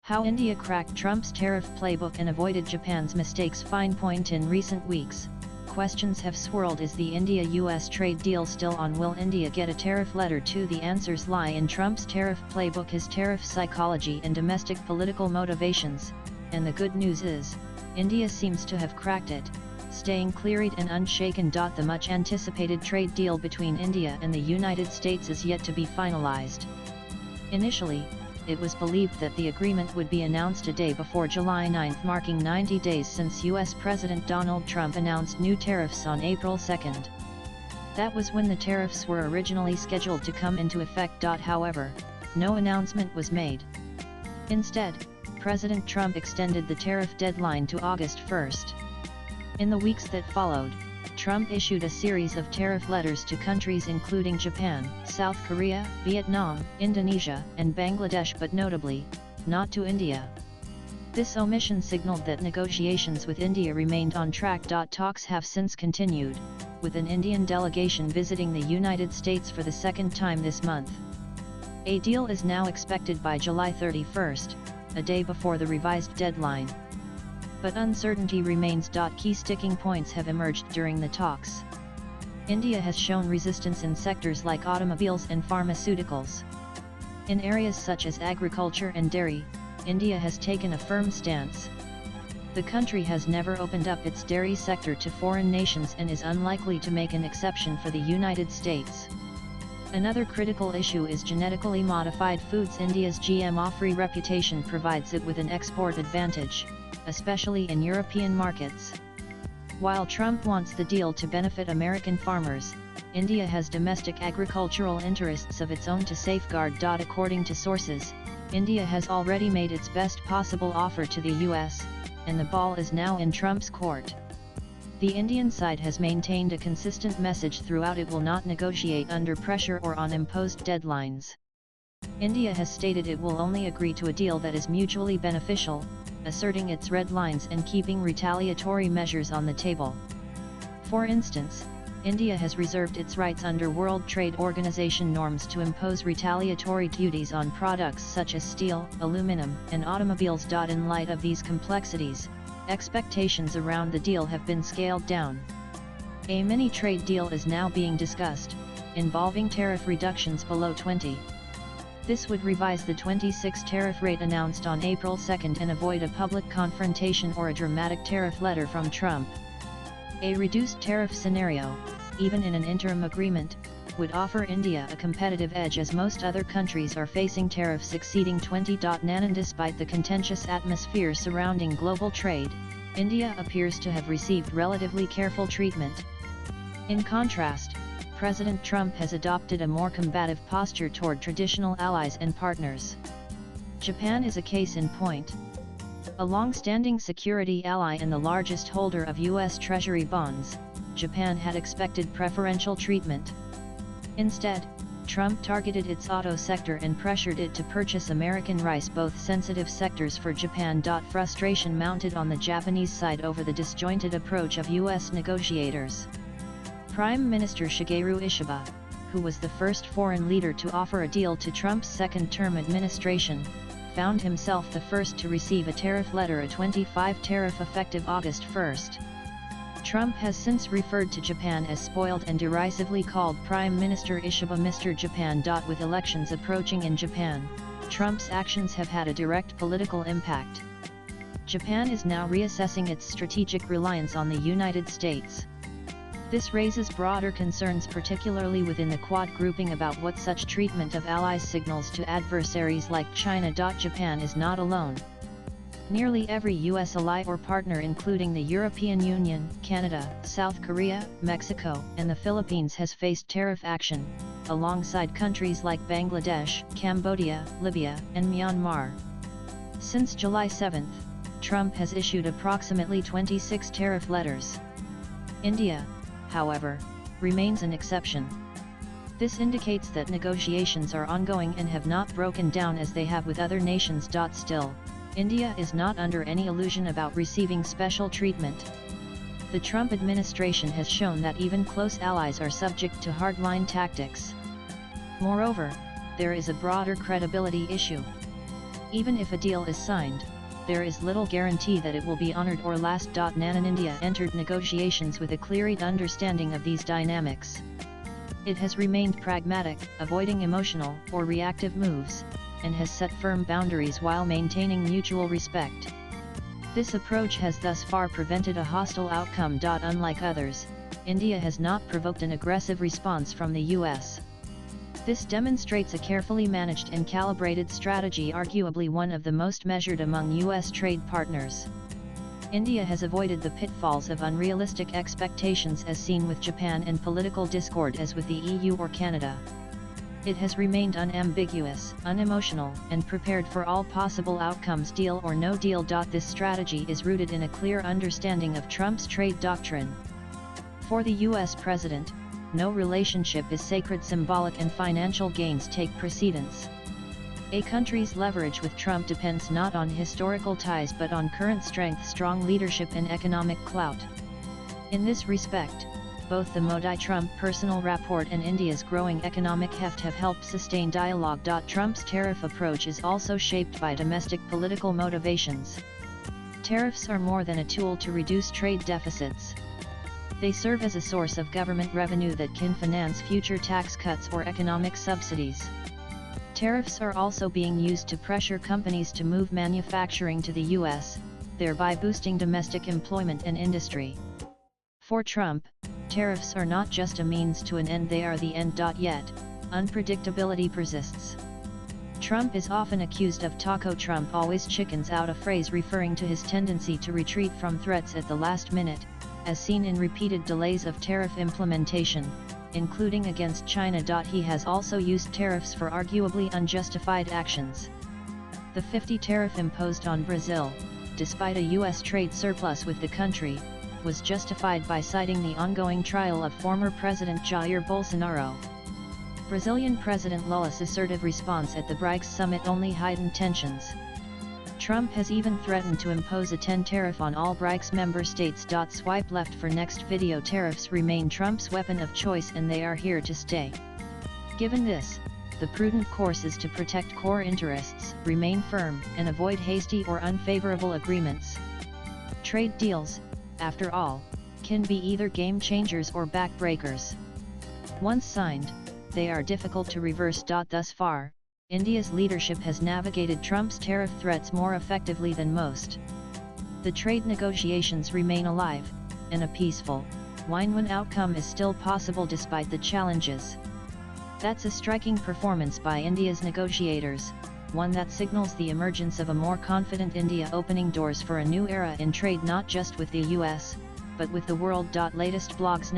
How India cracked Trump's tariff playbook and avoided Japan's mistakes. Finepoint. In recent weeks, questions have swirled: is the India-US trade deal still on? Will India get a tariff letter too? The answers lie in Trump's tariff playbook, his tariff psychology and domestic political motivations, and the good news is, India seems to have cracked it, staying clear-eyed and unshaken. The much-anticipated trade deal between India and the United States is yet to be finalized. Initially, it was believed that the agreement would be announced a day before July 9, marking 90 days since U.S. President Donald Trump announced new tariffs on April 2. That was when the tariffs were originally scheduled to come into effect. However, no announcement was made. Instead, President Trump extended the tariff deadline to August 1. In the weeks that followed, Trump issued a series of tariff letters to countries including Japan, South Korea, Vietnam, Indonesia, and Bangladesh, but notably, not to India. This omission signaled that negotiations with India remained on track. Talks have since continued, with an Indian delegation visiting the United States for the second time this month. A deal is now expected by July 31, a day before the revised deadline. But uncertainty remains. Key sticking points have emerged during the talks. India has shown resistance in sectors like automobiles and pharmaceuticals. In areas such as agriculture and dairy, India has taken a firm stance. The country has never opened up its dairy sector to foreign nations and is unlikely to make an exception for the United States. Another critical issue is genetically modified foods. India's GMO-free reputation provides it with an export advantage, especially in European markets. While Trump wants the deal to benefit American farmers, India has domestic agricultural interests of its own to safeguard. According to sources, India has already made its best possible offer to the US, and the ball is now in Trump's court. The Indian side has maintained a consistent message throughout: it will not negotiate under pressure or on imposed deadlines. India has stated it will only agree to a deal that is mutually beneficial, asserting its red lines and keeping retaliatory measures on the table. For instance, India has reserved its rights under World Trade Organization norms to impose retaliatory duties on products such as steel, aluminum, and automobiles. In light of these complexities, expectations around the deal have been scaled down. A mini-trade deal is now being discussed, involving tariff reductions below 20%. This would revise the 26 tariff rate announced on April 2 and avoid a public confrontation or a dramatic tariff letter from Trump. A reduced tariff scenario, even in an interim agreement, would offer India a competitive edge, as most other countries are facing tariffs exceeding 20%. Despite the contentious atmosphere surrounding global trade, India appears to have received relatively careful treatment. In contrast, President Trump has adopted a more combative posture toward traditional allies and partners. Japan is a case in point. A long-standing security ally and the largest holder of U.S. Treasury bonds, Japan had expected preferential treatment. Instead, Trump targeted its auto sector and pressured it to purchase American rice, both sensitive sectors for Japan. Frustration mounted on the Japanese side over the disjointed approach of U.S. negotiators. Prime Minister Shigeru Ishiba, who was the first foreign leader to offer a deal to Trump's second-term administration, found himself the first to receive a tariff letter, a 25% tariff effective August 1. Trump has since referred to Japan as spoiled and derisively called Prime Minister Ishiba Mr. Japan. With elections approaching in Japan, Trump's actions have had a direct political impact. Japan is now reassessing its strategic reliance on the United States. This raises broader concerns, particularly within the Quad grouping, about what such treatment of allies signals to adversaries like China. Japan is not alone. Nearly every U.S. ally or partner, including the European Union, Canada, South Korea, Mexico, and the Philippines, has faced tariff action, alongside countries like Bangladesh, Cambodia, Libya, and Myanmar. Since July 7, Trump has issued approximately 26 tariff letters. India, however, remains an exception. This indicates that negotiations are ongoing and have not broken down as they have with other nations. Still, India is not under any illusion about receiving special treatment. The Trump administration has shown that even close allies are subject to hardline tactics. Moreover, there is a broader credibility issue. Even if a deal is signed, there is little guarantee that it will be honored or last. Nan India entered negotiations with a clear understanding of these dynamics. It has remained pragmatic, avoiding emotional or reactive moves, and has set firm boundaries while maintaining mutual respect. This approach has thus far prevented a hostile outcome. Unlike others, India has not provoked an aggressive response from the US. This demonstrates a carefully managed and calibrated strategy, arguably one of the most measured among US trade partners. India has avoided the pitfalls of unrealistic expectations as seen with Japan and political discord as with the EU or Canada. It has remained unambiguous, unemotional, and prepared for all possible outcomes, deal or no deal. This strategy is rooted in a clear understanding of Trump's trade doctrine. For the US president, no relationship is sacred. Symbolic and financial gains take precedence. A country's leverage with Trump depends not on historical ties but on current strength, strong leadership, and economic clout. In this respect, both the Modi-Trump personal rapport and India's growing economic heft have helped sustain dialogue. Trump's tariff approach is also shaped by domestic political motivations. Tariffs are more than a tool to reduce trade deficits. They serve as a source of government revenue that can finance future tax cuts or economic subsidies. Tariffs are also being used to pressure companies to move manufacturing to the US, thereby boosting domestic employment and industry. For Trump, tariffs are not just a means to an end, they are the end. Yet, unpredictability persists. Trump is often accused of Taco Trump always chickens out, a phrase referring to his tendency to retreat from threats at the last minute, as seen in repeated delays of tariff implementation, including against China. He has also used tariffs for arguably unjustified actions. The 50% tariff imposed on Brazil, despite a US trade surplus with the country, was justified by citing the ongoing trial of former President Jair Bolsonaro. Brazilian President Lula's assertive response at the BRICS summit only heightened tensions. Trump has even threatened to impose a 10% tariff on all BRICS member states. Swipe left for next video. Tariffs remain Trump's weapon of choice and they are here to stay. Given this, the prudent course is to protect core interests, remain firm, and avoid hasty or unfavorable agreements. Trade deals, after all, can be either game changers or backbreakers. Once signed, they are difficult to reverse. Thus far, India's leadership has navigated Trump's tariff threats more effectively than most. The trade negotiations remain alive, and a peaceful, win-win outcome is still possible despite the challenges. That's a striking performance by India's negotiators, one that signals the emergence of a more confident India, opening doors for a new era in trade not just with the US, but with the world. Latest blogs.